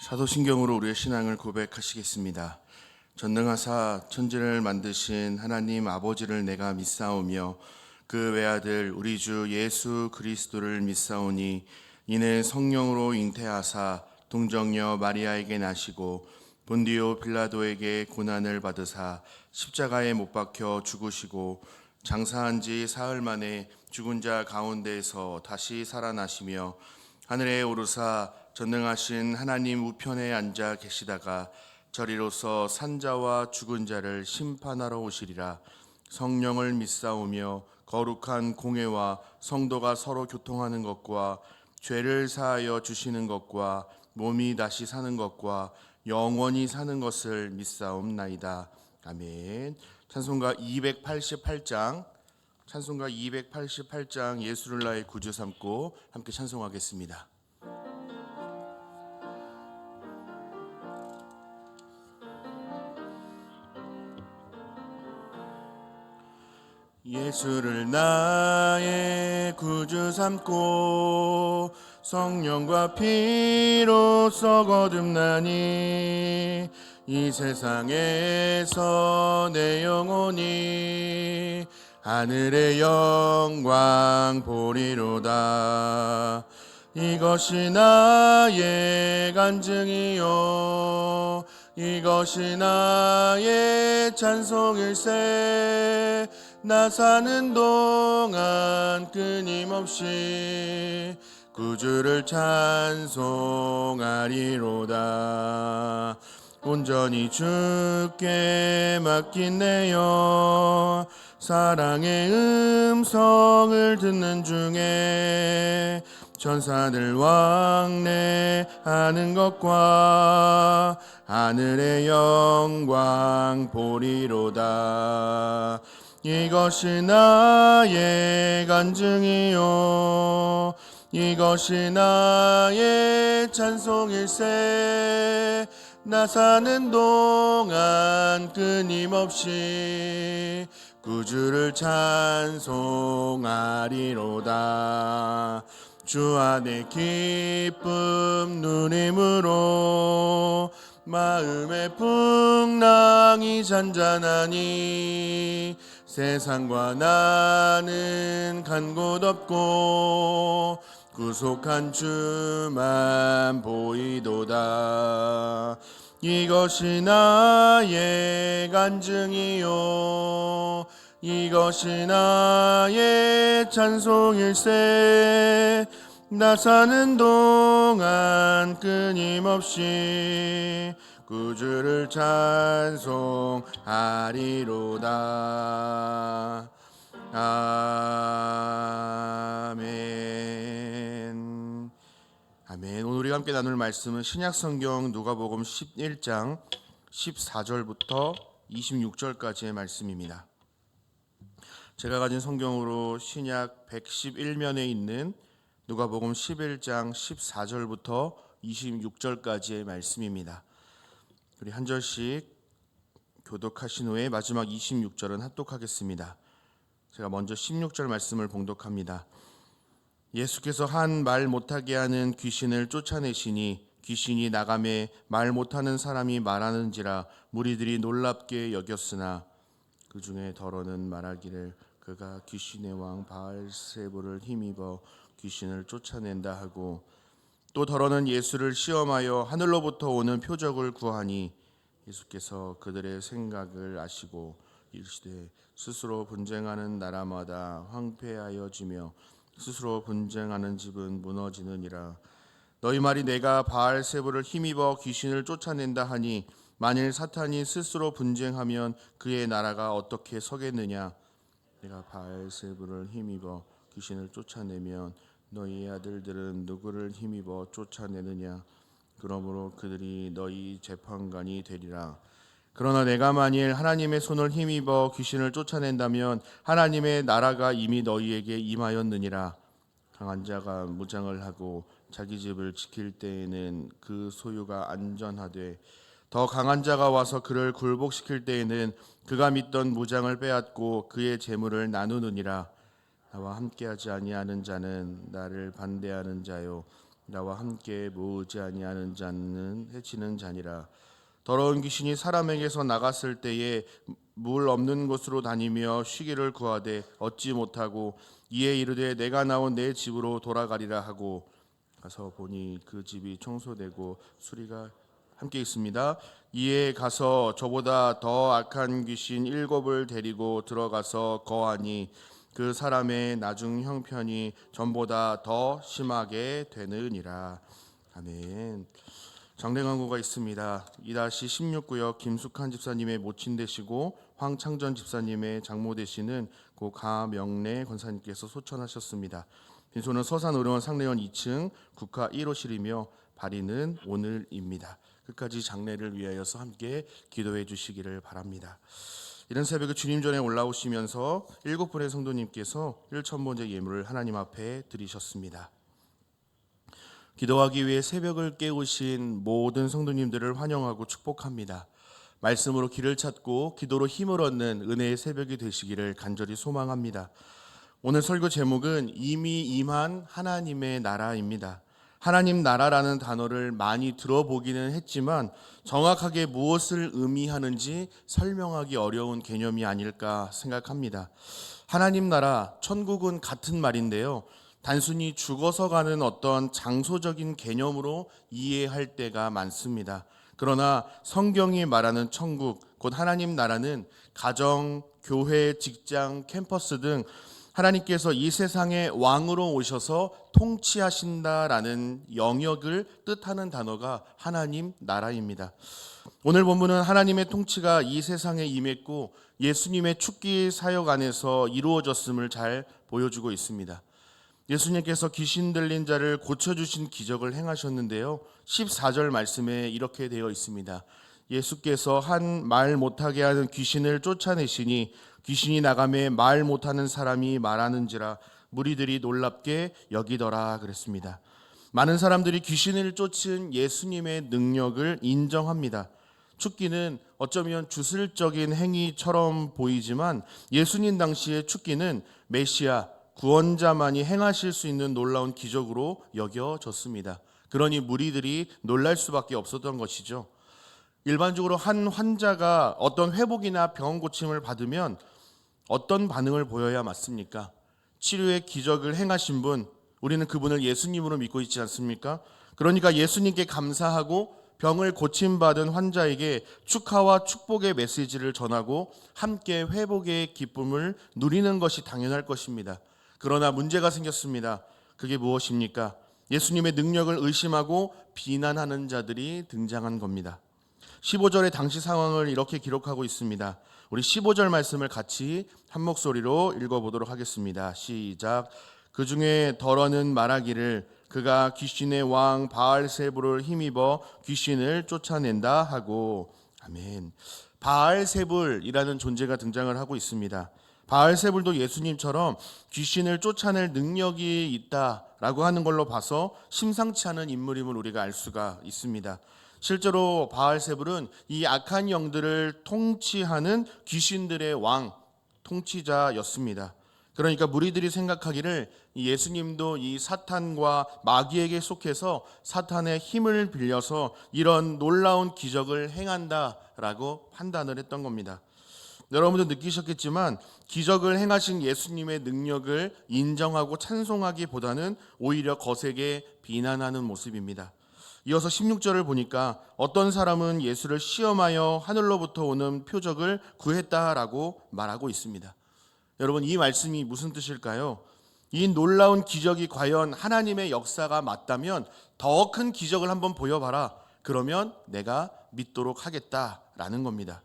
사도신경으로 우리의 신앙을 고백하시겠습니다. 전능하사 천지를 만드신 하나님 아버지를 내가 믿사오며 그 외아들 우리 주 예수 그리스도를 믿사오니 이는 성령으로 잉태하사 동정녀 마리아에게 나시고 본디오 빌라도에게 고난을 받으사 십자가에 못 박혀 죽으시고 장사한 지 사흘 만에 죽은 자 가운데에서 다시 살아나시며 하늘에 오르사 전능하신 하나님 우편에 앉아 계시다가 저리로서 산자와 죽은 자를 심판하러 오시리라. 성령을 믿사오며 거룩한 공회와 성도가 서로 교통하는 것과 죄를 사하여 주시는 것과 몸이 다시 사는 것과 영원히 사는 것을 믿사옵나이다. 아멘. 찬송가 288장 예수를 나의 구주 삼고 함께 찬송하겠습니다. 예수를 나의 구주 삼고 성령과 피로써 거듭나니 이 세상에서 내 영혼이 하늘의 영광 보리로다. 이것이 나의 간증이요 이것이 나의 찬송일세. 나 사는 동안 끊임없이 구주를 찬송하리로다. 온전히 주께 맡긴 내 영 사랑의 음성을 듣는 중에 천사들 왕래하는 것과 하늘의 영광 보리로다. 이것이 나의 간증이요 이것이 나의 찬송일세. 나 사는 동안 끊임없이 구주를 찬송하리로다. 주 안에 기쁨 누림으로 마음의 풍랑이 잔잔하니 세상과 나는 간 곳 없고 구속한 주만 보이도다. 이것이 나의 간증이요 이것이 나의 찬송일세. 나 사는 동안 끊임없이 구주를 찬송하리로다. 아멘. 아멘. 오늘 우리가 함께 나눌 말씀은 신약성경 누가복음 11장 14절부터 26절까지의 말씀입니다. 제가 가진 성경으로 신약 111면에 있는 누가복음 11장 14절부터 26절까지의 말씀입니다. 우리 한 절씩 교독하신 후에 마지막 26절은 합독하겠습니다. 제가 먼저 16절 말씀을 봉독합니다. 예수께서 한 말 못하게 하는 귀신을 쫓아내시니 귀신이 나가매 말 못하는 사람이 말하는지라 무리들이 놀랍게 여겼으나 그 중에 더러는 말하기를 그가 귀신의 왕 바알세불을 힘입어 귀신을 쫓아낸다 하고 또 더러는 예수를 시험하여 하늘로부터 오는 표적을 구하니 예수께서 그들의 생각을 아시고 이르시되 스스로 분쟁하는 나라마다 황폐하여지며 스스로 분쟁하는 집은 무너지느니라. 너희 말이 내가 바알세불을 힘입어 귀신을 쫓아낸다 하니 만일 사탄이 스스로 분쟁하면 그의 나라가 어떻게 서겠느냐. 내가 바알세불을 힘입어 귀신을 쫓아내면 너희 아들들은 누구를 힘입어 쫓아내느냐. 그러므로 그들이 너희 재판관이 되리라. 그러나 내가 만일 하나님의 손을 힘입어 귀신을 쫓아낸다면 하나님의 나라가 이미 너희에게 임하였느니라. 강한 자가 무장을 하고 자기 집을 지킬 때에는 그 소유가 안전하되 더 강한 자가 와서 그를 굴복시킬 때에는 그가 믿던 무장을 빼앗고 그의 재물을 나누느니라. 나와 함께하지 아니하는 자는 나를 반대하는 자요 나와 함께 모으지 아니하는 자는 해치는 자니라. 더러운 귀신이 사람에게서 나갔을 때에 물 없는 곳으로 다니며 쉬기를 구하되 얻지 못하고 이에 이르되 내가 나온 내 집으로 돌아가리라 하고 가서 보니 그 집이 청소되고 수리가 함께 있습니다. 이에 가서 저보다 더 악한 귀신 7을 데리고 들어가서 거하니 그 사람의 나중 형편이 전보다 더 심하게 되느니라. 아멘. 장례 광고가 있습니다. 2-16구역 김숙한 집사님의 모친 되시고 황창전 집사님의 장모 되시는 고 가명래 권사님께서 소천하셨습니다. 빈소는 서산의료원 상례원 2층 국화 1호실이며 발인은 오늘입니다. 끝까지 장례를 위하여서 함께 기도해 주시기를 바랍니다. 이른 새벽에 주님 전에 올라오시면서 7분의 성도님께서 1,000번째 예물을 하나님 앞에 드리셨습니다. 기도하기 위해 새벽을 깨우신 모든 성도님들을 환영하고 축복합니다. 말씀으로 길을 찾고 기도로 힘을 얻는 은혜의 새벽이 되시기를 간절히 소망합니다. 오늘 설교 제목은 이미 임한 하나님의 나라입니다. 하나님 나라라는 단어를 많이 들어보기는 했지만 정확하게 무엇을 의미하는지 설명하기 어려운 개념이 아닐까 생각합니다. 하나님 나라, 천국은 같은 말인데요. 단순히 죽어서 가는 어떤 장소적인 개념으로 이해할 때가 많습니다. 그러나 성경이 말하는 천국, 곧 하나님 나라는 가정, 교회, 직장, 캠퍼스 등 하나님께서 이 세상의 왕으로 오셔서 통치하신다라는 영역을 뜻하는 단어가 하나님 나라입니다. 오늘 본문은 하나님의 통치가 이 세상에 임했고 예수님의 축기 사역 안에서 이루어졌음을 잘 보여주고 있습니다. 예수님께서 귀신 들린 자를 고쳐주신 기적을 행하셨는데요. 14절 말씀에 이렇게 되어 있습니다. 예수께서 한 말 못하게 하는 귀신을 쫓아내시니 귀신이 나가매 말 못하는 사람이 말하는지라 무리들이 놀랍게 여기더라 그랬습니다. 많은 사람들이 귀신을 쫓은 예수님의 능력을 인정합니다. 축기는 어쩌면 주술적인 행위처럼 보이지만 예수님 당시의 축기는 메시아, 구원자만이 행하실 수 있는 놀라운 기적으로 여겨졌습니다. 그러니 무리들이 놀랄 수밖에 없었던 것이죠. 일반적으로 한 환자가 어떤 회복이나 병 고침을 받으면 어떤 반응을 보여야 맞습니까? 치료의 기적을 행하신 분, 우리는 그분을 예수님으로 믿고 있지 않습니까? 그러니까 예수님께 감사하고 병을 고침받은 환자에게 축하와 축복의 메시지를 전하고 함께 회복의 기쁨을 누리는 것이 당연할 것입니다. 그러나 문제가 생겼습니다. 그게 무엇입니까? 예수님의 능력을 의심하고 비난하는 자들이 등장한 겁니다. 15절의 당시 상황을 이렇게 기록하고 있습니다. 우리 15절 말씀을 같이 한 목소리로 읽어보도록 하겠습니다. 시작. 그 중에 덜어는 말하기를 그가 귀신의 왕 바알세불을 힘입어 귀신을 쫓아낸다 하고. 아멘. 바알세불이라는 존재가 등장을 하고 있습니다. 바알세불도 예수님처럼 귀신을 쫓아낼 능력이 있다라고 하는 걸로 봐서 심상치 않은 인물임을 우리가 알 수가 있습니다. 실제로 바알세불은 이 악한 영들을 통치하는 귀신들의 왕, 통치자였습니다. 그러니까 무리들이 생각하기를 예수님도 이 사탄과 마귀에게 속해서 사탄의 힘을 빌려서 이런 놀라운 기적을 행한다라고 판단을 했던 겁니다. 여러분도 느끼셨겠지만 기적을 행하신 예수님의 능력을 인정하고 찬송하기보다는 오히려 거세게 비난하는 모습입니다. 이어서 16절을 보니까 어떤 사람은 예수를 시험하여 하늘로부터 오는 표적을 구했다라고 말하고 있습니다. 여러분, 이 말씀이 무슨 뜻일까요? 이 놀라운 기적이 과연 하나님의 역사가 맞다면 더 큰 기적을 한번 보여봐라. 그러면 내가 믿도록 하겠다라는 겁니다.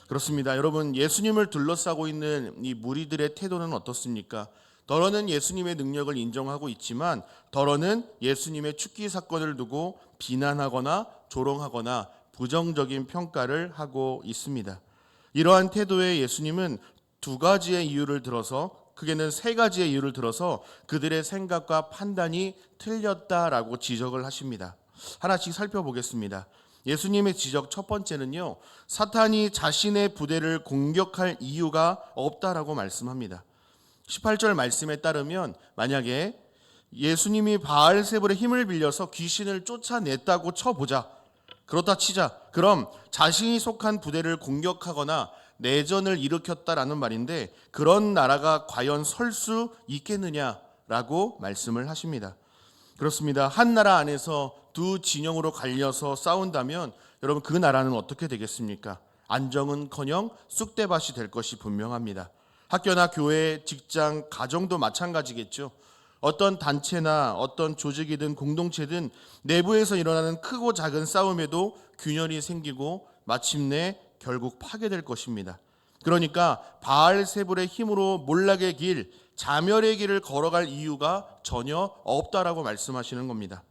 그렇습니다. 여러분, 예수님을 둘러싸고 있는 이 무리들의 태도는 어떻습니까? 더러는 예수님의 능력을 인정하고 있지만 더러는 예수님의 축기 사건을 두고 비난하거나 조롱하거나 부정적인 평가를 하고 있습니다. 이러한 태도의 예수님은 두 가지의 이유를 들어서, 크게는 세 가지의 이유를 들어서 그들의 생각과 판단이 틀렸다라고 지적을 하십니다. 하나씩 살펴보겠습니다. 예수님의 지적 첫 번째는요, 사탄이 자신의 부대를 공격할 이유가 없다라고 말씀합니다. 18절 말씀에 따르면 만약에 예수님이 바알세불의 힘을 빌려서 귀신을 쫓아냈다고 쳐보자. 그렇다 치자. 그럼 자신이 속한 부대를 공격하거나 내전을 일으켰다라는 말인데, 그런 나라가 과연 설 수 있겠느냐라고 말씀을 하십니다. 그렇습니다. 한 나라 안에서 두 진영으로 갈려서 싸운다면 여러분, 그 나라는 어떻게 되겠습니까? 안정은커녕 쑥대밭이 될 것이 분명합니다. 학교나 교회, 직장, 가정도 마찬가지겠죠. 어떤 단체나 어떤 조직이든 공동체든 내부에서 일어나는 크고 작은 싸움에도 균열이 생기고 마침내 결국 파괴될 것입니다. 그러니까 바알세불의 힘으로 몰락의 길, 자멸의 길을 걸어갈 이유가 전혀 없다라고 말씀하시는 겁니다.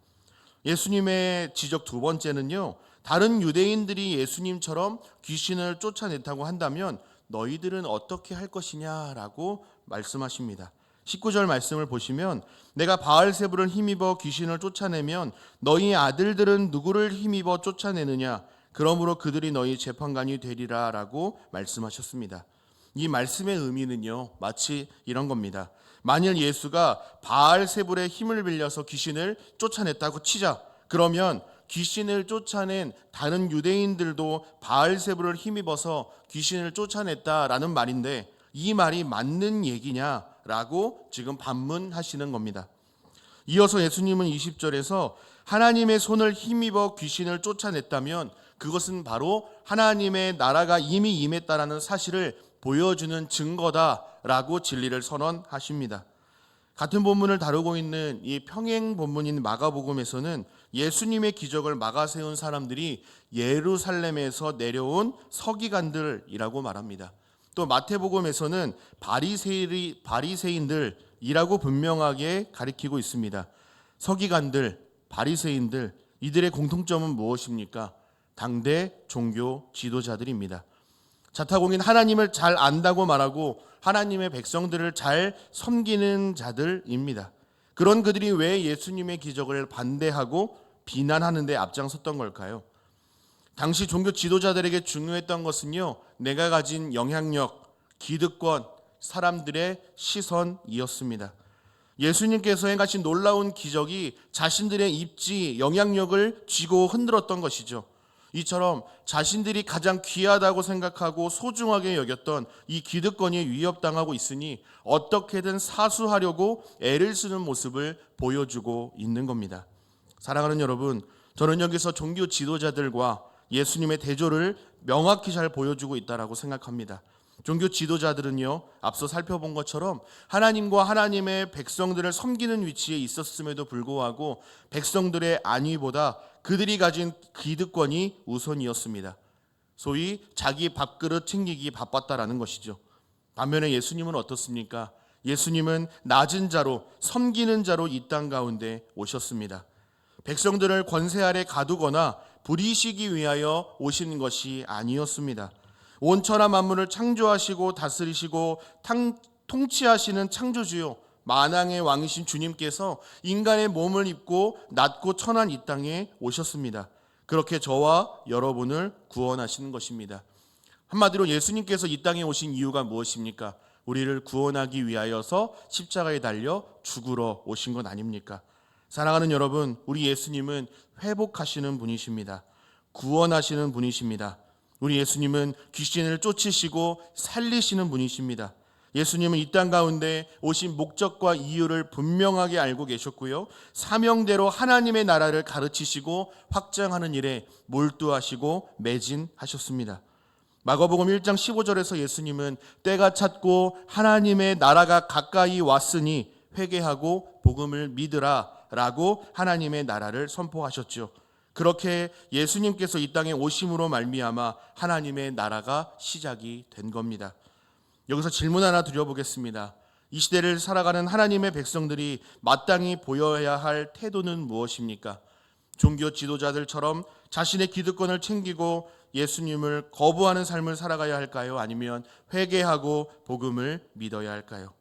예수님의 지적 두 번째는요, 다른 유대인들이 예수님처럼 귀신을 쫓아냈다고 한다면 너희들은 어떻게 할 것이냐라고 말씀하십니다. 19절 말씀을 보시면, 내가 바알세불을 힘입어 귀신을 쫓아내면 너희 아들들은 누구를 힘입어 쫓아내느냐? 그러므로 그들이 너희 재판관이 되리라 라고 말씀하셨습니다. 이 말씀의 의미는요, 마치 이런 겁니다. 만일 예수가 바알세불의 힘을 빌려서 귀신을 쫓아냈다고 치자. 그러면 귀신을 쫓아낸 다른 유대인들도 바알세불을 힘입어서 귀신을 쫓아냈다라는 말인데, 이 말이 맞는 얘기냐라고 지금 반문하시는 겁니다. 이어서 예수님은 20절에서 하나님의 손을 힘입어 귀신을 쫓아냈다면 그것은 바로 하나님의 나라가 이미 임했다라는 사실을 보여주는 증거다라고 진리를 선언하십니다. 같은 본문을 다루고 있는 이 평행 본문인 마가복음에서는 예수님의 기적을 막아세운 사람들이 예루살렘에서 내려온 서기관들이라고 말합니다. 또 마태복음에서는 바리새인들이라고 분명하게 가리키고 있습니다. 서기관들, 바리새인들, 이들의 공통점은 무엇입니까? 당대 종교 지도자들입니다. 자타공인 하나님을 잘 안다고 말하고 하나님의 백성들을 잘 섬기는 자들입니다. 그런 그들이 왜 예수님의 기적을 반대하고 비난하는 데 앞장섰던 걸까요? 당시 종교 지도자들에게 중요했던 것은요, 내가 가진 영향력, 기득권, 사람들의 시선이었습니다. 예수님께서 행하신 놀라운 기적이 자신들의 입지, 영향력을 쥐고 흔들었던 것이죠. 이처럼 자신들이 가장 귀하다고 생각하고 소중하게 여겼던 이 기득권이 위협당하고 있으니 어떻게든 사수하려고 애를 쓰는 모습을 보여주고 있는 겁니다. 사랑하는 여러분, 저는 여기서 종교 지도자들과 예수님의 대조를 명확히 잘 보여주고 있다고 생각합니다. 종교 지도자들은요, 앞서 살펴본 것처럼 하나님과 하나님의 백성들을 섬기는 위치에 있었음에도 불구하고 백성들의 안위보다 그들이 가진 기득권이 우선이었습니다. 소위 자기 밥그릇 챙기기 바빴다라는 것이죠. 반면에 예수님은 어떻습니까? 예수님은 낮은 자로, 섬기는 자로 이 땅 가운데 오셨습니다. 백성들을 권세 아래 가두거나 부리시기 위하여 오신 것이 아니었습니다. 온 천하 만물을 창조하시고 다스리시고 통치하시는 창조주요 만왕의 왕이신 주님께서 인간의 몸을 입고 낮고 천한 이 땅에 오셨습니다. 그렇게 저와 여러분을 구원하시는 것입니다. 한마디로 예수님께서 이 땅에 오신 이유가 무엇입니까? 우리를 구원하기 위하여서 십자가에 달려 죽으러 오신 것 아닙니까? 사랑하는 여러분, 우리 예수님은 회복하시는 분이십니다. 구원하시는 분이십니다. 우리 예수님은 귀신을 쫓으시고 살리시는 분이십니다. 예수님은 이 땅 가운데 오신 목적과 이유를 분명하게 알고 계셨고요, 사명대로 하나님의 나라를 가르치시고 확장하는 일에 몰두하시고 매진하셨습니다. 마가복음 1장 15절에서 예수님은 때가 찼고 하나님의 나라가 가까이 왔으니 회개하고 복음을 믿으라 라고 하나님의 나라를 선포하셨죠. 그렇게 예수님께서 이 땅에 오심으로 말미암아 하나님의 나라가 시작이 된 겁니다. 여기서 질문 하나 드려보겠습니다. 이 시대를 살아가는 하나님의 백성들이 마땅히 보여야 할 태도는 무엇입니까? 종교 지도자들처럼 자신의 기득권을 챙기고 예수님을 거부하는 삶을 살아가야 할까요? 아니면 회개하고 복음을 믿어야 할까요?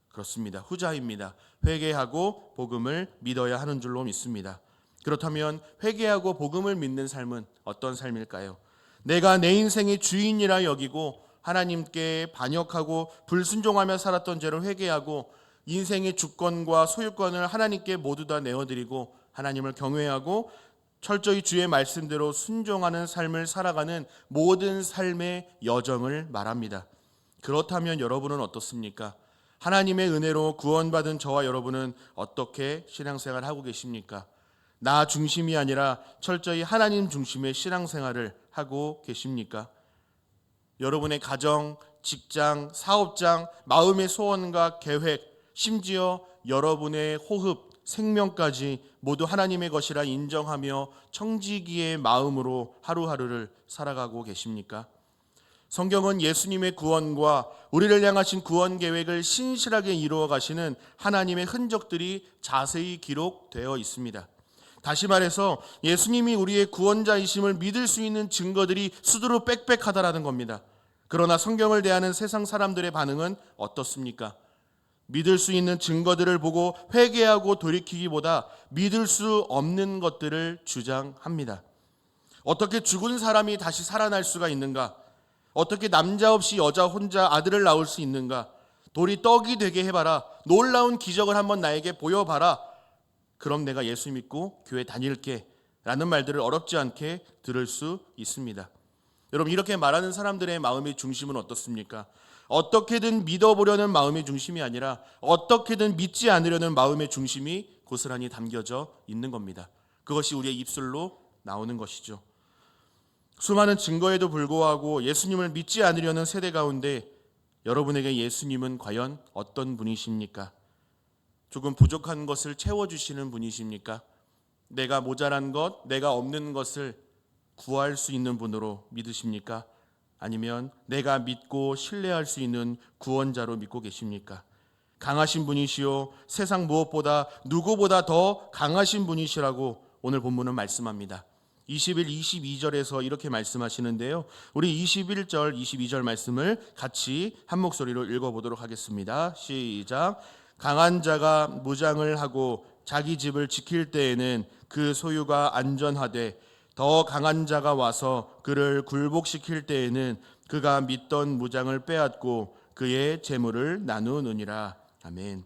그렇습니다. 후자입니다. 회개하고 복음을 믿어야 하는 줄로 믿습니다. 그렇다면 회개하고 복음을 믿는 삶은 어떤 삶일까요? 내가 내 인생의 주인이라 여기고 하나님께 반역하고 불순종하며 살았던 죄를 회개하고 인생의 주권과 소유권을 하나님께 모두 다 내어드리고 하나님을 경외하고 철저히 주의 말씀대로 순종하는 삶을 살아가는 모든 삶의 여정을 말합니다. 그렇다면 여러분은 어떻습니까? 하나님의 은혜로 구원받은 저와 여러분은 어떻게 신앙생활을 하고 계십니까? 나 중심이 아니라 철저히 하나님 중심의 신앙생활을 하고 계십니까? 여러분의 가정, 직장, 사업장, 마음의 소원과 계획, 심지어 여러분의 호흡, 생명까지 모두 하나님의 것이라 인정하며 청지기의 마음으로 하루하루를 살아가고 계십니까? 성경은 예수님의 구원과 우리를 향하신 구원 계획을 신실하게 이루어 가시는 하나님의 흔적들이 자세히 기록되어 있습니다. 다시 말해서 예수님이 우리의 구원자이심을 믿을 수 있는 증거들이 수두룩 빽빽하다라는 겁니다. 그러나 성경을 대하는 세상 사람들의 반응은 어떻습니까? 믿을 수 있는 증거들을 보고 회개하고 돌이키기보다 믿을 수 없는 것들을 주장합니다. 어떻게 죽은 사람이 다시 살아날 수가 있는가? 어떻게 남자 없이 여자 혼자 아들을 낳을 수 있는가? 돌이 떡이 되게 해봐라. 놀라운 기적을 한번 나에게 보여봐라. 그럼 내가 예수 믿고 교회 다닐게 라는 말들을 어렵지 않게 들을 수 있습니다. 여러분, 이렇게 말하는 사람들의 마음의 중심은 어떻습니까? 어떻게든 믿어보려는 마음의 중심이 아니라 어떻게든 믿지 않으려는 마음의 중심이 고스란히 담겨져 있는 겁니다. 그것이 우리의 입술로 나오는 것이죠. 수많은 증거에도 불구하고 예수님을 믿지 않으려는 세대 가운데 여러분에게 예수님은 과연 어떤 분이십니까? 조금 부족한 것을 채워주시는 분이십니까? 내가 모자란 것, 내가 없는 것을 구할 수 있는 분으로 믿으십니까? 아니면 내가 믿고 신뢰할 수 있는 구원자로 믿고 계십니까? 강하신 분이시요 세상 무엇보다 누구보다 더 강하신 분이시라고 오늘 본문은 말씀합니다. 21, 22절에서 이렇게 말씀하시는데요. 우리 21절, 22절 말씀을 같이 한 목소리로 읽어보도록 하겠습니다. 시작. 강한 자가 무장을 하고 자기 집을 지킬 때에는 그 소유가 안전하되 더 강한 자가 와서 그를 굴복시킬 때에는 그가 믿던 무장을 빼앗고 그의 재물을 나누느니라. 아멘.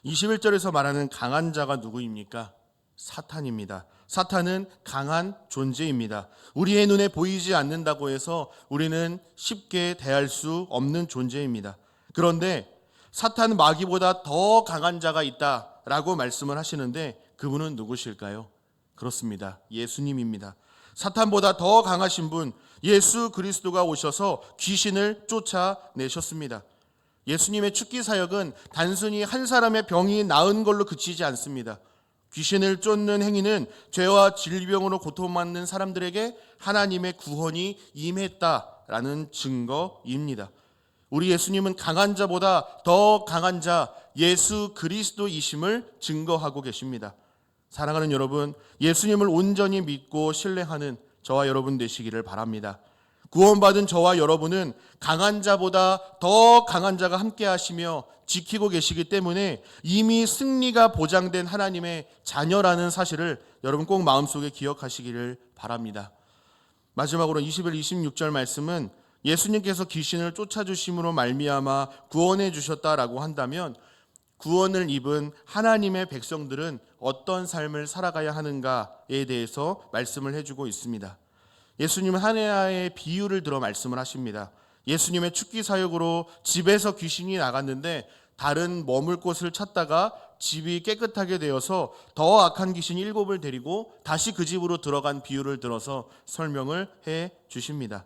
21절에서 말하는 강한 자가 누구입니까? 사탄입니다. 사탄은 강한 존재입니다. 우리의 눈에 보이지 않는다고 해서 우리는 쉽게 대할 수 없는 존재입니다. 그런데 사탄 마귀보다 더 강한 자가 있다라고 말씀을 하시는데 그분은 누구실까요? 그렇습니다. 예수님입니다. 사탄보다 더 강하신 분, 예수 그리스도가 오셔서 귀신을 쫓아내셨습니다. 예수님의 축기 사역은 단순히 한 사람의 병이 나은 걸로 그치지 않습니다. 귀신을 쫓는 행위는 죄와 질병으로 고통받는 사람들에게 하나님의 구원이 임했다라는 증거입니다. 우리 예수님은 강한 자보다 더 강한 자 예수 그리스도이심을 증거하고 계십니다. 사랑하는 여러분, 예수님을 온전히 믿고 신뢰하는 저와 여러분 되시기를 바랍니다. 구원받은 저와 여러분은 강한 자보다 더 강한 자가 함께 하시며 지키고 계시기 때문에 이미 승리가 보장된 하나님의 자녀라는 사실을 여러분 꼭 마음속에 기억하시기를 바랍니다. 마지막으로 21, 26절 말씀은 예수님께서 귀신을 쫓아주심으로 말미암아 구원해 주셨다라고 한다면 구원을 입은 하나님의 백성들은 어떤 삶을 살아가야 하는가에 대해서 말씀을 해주고 있습니다. 예수님은 하나의 비유를 들어 말씀을 하십니다. 예수님의 축기 사역으로 집에서 귀신이 나갔는데 다른 머물 곳을 찾다가 집이 깨끗하게 되어서 더 악한 귀신 7을 데리고 다시 그 집으로 들어간 비유를 들어서 설명을 해 주십니다.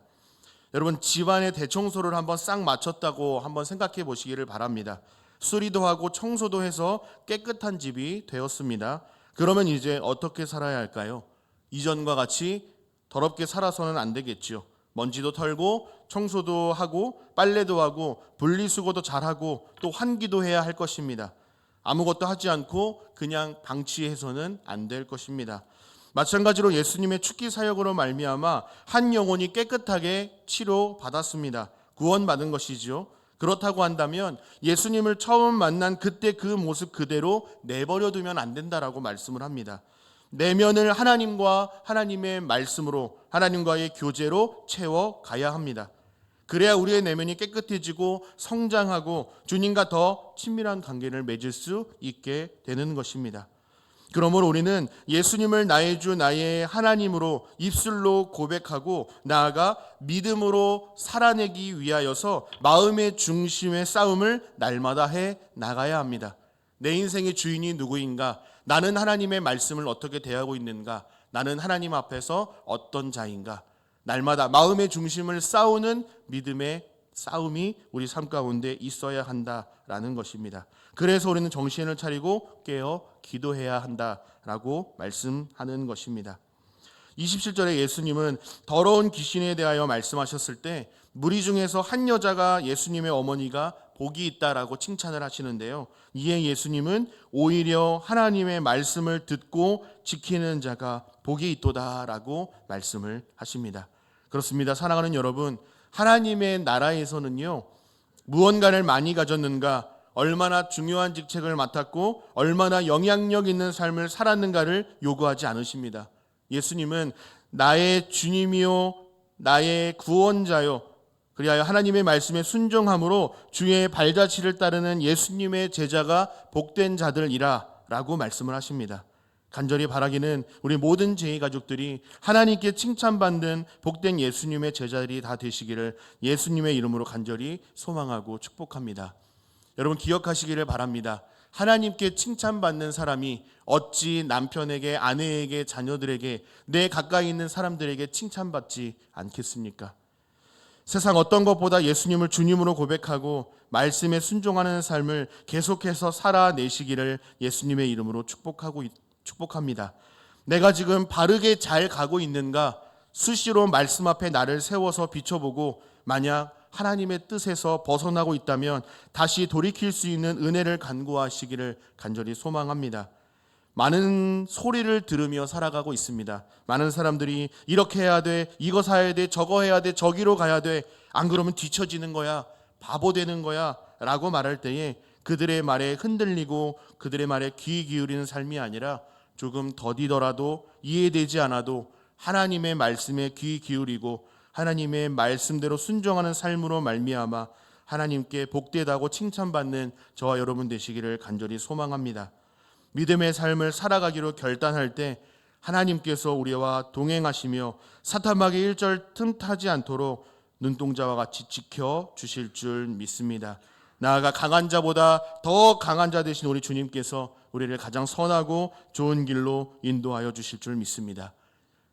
여러분, 집안의 대청소를 한번 싹 마쳤다고 한번 생각해 보시기를 바랍니다. 수리도 하고 청소도 해서 깨끗한 집이 되었습니다. 그러면 이제 어떻게 살아야 할까요? 이전과 같이 더럽게 살아서는 안 되겠죠. 먼지도 털고 청소도 하고 빨래도 하고 분리수거도 잘하고 또 환기도 해야 할 것입니다. 아무것도 하지 않고 그냥 방치해서는 안 될 것입니다. 마찬가지로 예수님의 축기 사역으로 말미암아 한 영혼이 깨끗하게 치료받았습니다. 구원받은 것이죠. 그렇다고 한다면 예수님을 처음 만난 그때 그 모습 그대로 내버려 두면 안 된다라고 말씀을 합니다. 내면을 하나님과 하나님의 말씀으로 하나님과의 교제로 채워가야 합니다. 그래야 우리의 내면이 깨끗해지고 성장하고 주님과 더 친밀한 관계를 맺을 수 있게 되는 것입니다. 그러므로 우리는 예수님을 나의 주 나의 하나님으로 입술로 고백하고 나아가 믿음으로 살아내기 위하여서 마음의 중심의 싸움을 날마다 해 나가야 합니다. 내 인생의 주인이 누구인가? 나는 하나님의 말씀을 어떻게 대하고 있는가? 나는 하나님 앞에서 어떤 자인가? 날마다 마음의 중심을 싸우는 믿음의 싸움이 우리 삶 가운데 있어야 한다라는 것입니다. 그래서 우리는 정신을 차리고 깨어 기도해야 한다라고 말씀하는 것입니다. 27절에 예수님은 더러운 귀신에 대하여 말씀하셨을 때 무리 중에서 한 여자가 예수님의 어머니가 복이 있다라고 칭찬을 하시는데요. 이에 예수님은 오히려 하나님의 말씀을 듣고 지키는 자가 복이 있도다라고 말씀을 하십니다. 그렇습니다. 사랑하는 여러분, 하나님의 나라에서는요, 무언가를 많이 가졌는가, 얼마나 중요한 직책을 맡았고 얼마나 영향력 있는 삶을 살았는가를 요구하지 않으십니다. 예수님은 나의 주님이요 나의 구원자요, 그리하여 하나님의 말씀에 순종함으로 주의 발자취를 따르는 예수님의 제자가 복된 자들이라 라고 말씀을 하십니다. 간절히 바라기는 우리 모든 제2 가족들이 하나님께 칭찬받는 복된 예수님의 제자들이 다 되시기를 예수님의 이름으로 간절히 소망하고 축복합니다. 여러분 기억하시기를 바랍니다. 하나님께 칭찬받는 사람이 어찌 남편에게, 아내에게, 자녀들에게, 내 가까이 있는 사람들에게 칭찬받지 않겠습니까? 세상 어떤 것보다 예수님을 주님으로 고백하고 말씀에 순종하는 삶을 계속해서 살아내시기를 예수님의 이름으로 축복합니다. 내가 지금 바르게 잘 가고 있는가? 수시로 말씀 앞에 나를 세워서 비춰보고 만약 하나님의 뜻에서 벗어나고 있다면 다시 돌이킬 수 있는 은혜를 간구하시기를 간절히 소망합니다. 많은 소리를 들으며 살아가고 있습니다. 많은 사람들이 이렇게 해야 돼, 이거 사야 돼, 저거 해야 돼, 저기로 가야 돼, 안 그러면 뒤처지는 거야, 바보 되는 거야 라고 말할 때에 그들의 말에 흔들리고 그들의 말에 귀 기울이는 삶이 아니라 조금 더디더라도 이해되지 않아도 하나님의 말씀에 귀 기울이고 하나님의 말씀대로 순종하는 삶으로 말미암아 하나님께 복되다고 칭찬받는 저와 여러분 되시기를 간절히 소망합니다. 믿음의 삶을 살아가기로 결단할 때 하나님께서 우리와 동행하시며 사탄마귀 일절 틈타지 않도록 눈동자와 같이 지켜주실 줄 믿습니다. 나아가 강한 자보다 더 강한 자 되신 우리 주님께서 우리를 가장 선하고 좋은 길로 인도하여 주실 줄 믿습니다.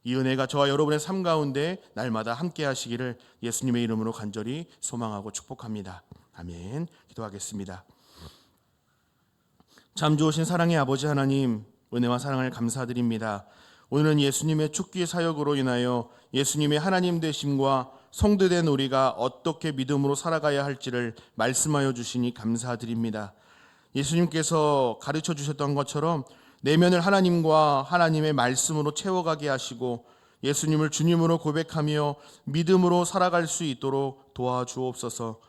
이 은혜가 저와 여러분의 삶 가운데 날마다 함께 하시기를 예수님의 이름으로 간절히 소망하고 축복합니다. 아멘. 기도하겠습니다. 참 좋으신 사랑의 아버지 하나님, 은혜와 사랑을 감사드립니다. 오늘은 예수님의 축기 사역으로 인하여 예수님의 하나님 되심과 성도된 우리가 어떻게 믿음으로 살아가야 할지를 말씀하여 주시니 감사드립니다. 예수님께서 가르쳐 주셨던 것처럼 내면을 하나님과 하나님의 말씀으로 채워가게 하시고 예수님을 주님으로 고백하며 믿음으로 살아갈 수 있도록 도와주옵소서.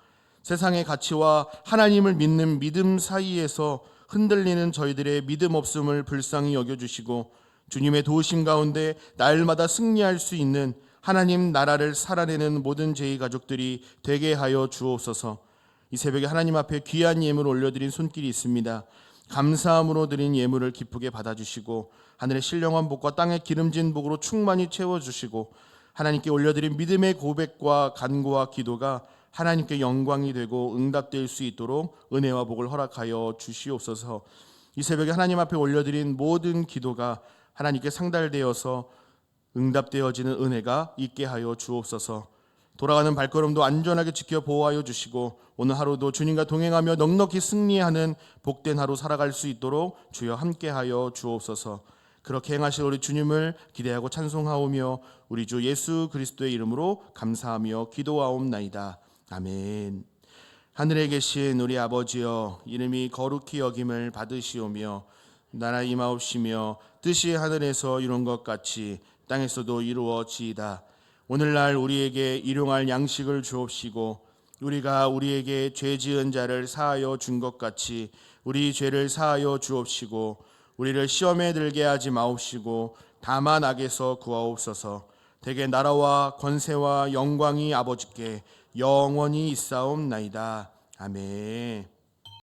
세상의 가치와 하나님을 믿는 믿음 사이에서 흔들리는 저희들의 믿음 없음을 불쌍히 여겨주시고 주님의 도우심 가운데 날마다 승리할 수 있는 하나님 나라를 살아내는 모든 제2 가족들이 되게 하여 주옵소서. 이 새벽에 하나님 앞에 귀한 예물을 올려드린 손길이 있습니다. 감사함으로 드린 예물을 기쁘게 받아주시고 하늘의 신령한 복과 땅의 기름진 복으로 충만히 채워주시고 하나님께 올려드린 믿음의 고백과 간구와 기도가 하나님께 영광이 되고 응답될 수 있도록 은혜와 복을 허락하여 주시옵소서. 이 새벽에 하나님 앞에 올려드린 모든 기도가 하나님께 상달되어서 응답되어지는 은혜가 있게 하여 주옵소서. 돌아가는 발걸음도 안전하게 지켜 보호하여 주시고 오늘 하루도 주님과 동행하며 넉넉히 승리하는 복된 하루 살아갈 수 있도록 주여 함께하여 주옵소서. 그렇게 행하실 우리 주님을 기대하고 찬송하오며 우리 주 예수 그리스도의 이름으로 감사하며 기도하옵나이다. 아멘. 하늘에 계신 우리 아버지여, 이름이 거룩히 여김을 받으시오며 나라 임하옵시며 뜻이 하늘에서 이룬 것 같이 땅에서도 이루어지이다. 오늘날 우리에게 일용할 양식을 주옵시고 우리가 우리에게 죄 지은 자를 사하여 준 것 같이 우리 죄를 사하여 주옵시고 우리를 시험에 들게 하지 마옵시고 다만 악에서 구하옵소서. 대개 나라와 권세와 영광이 아버지께 영원히 있사옵나이다. 아멘.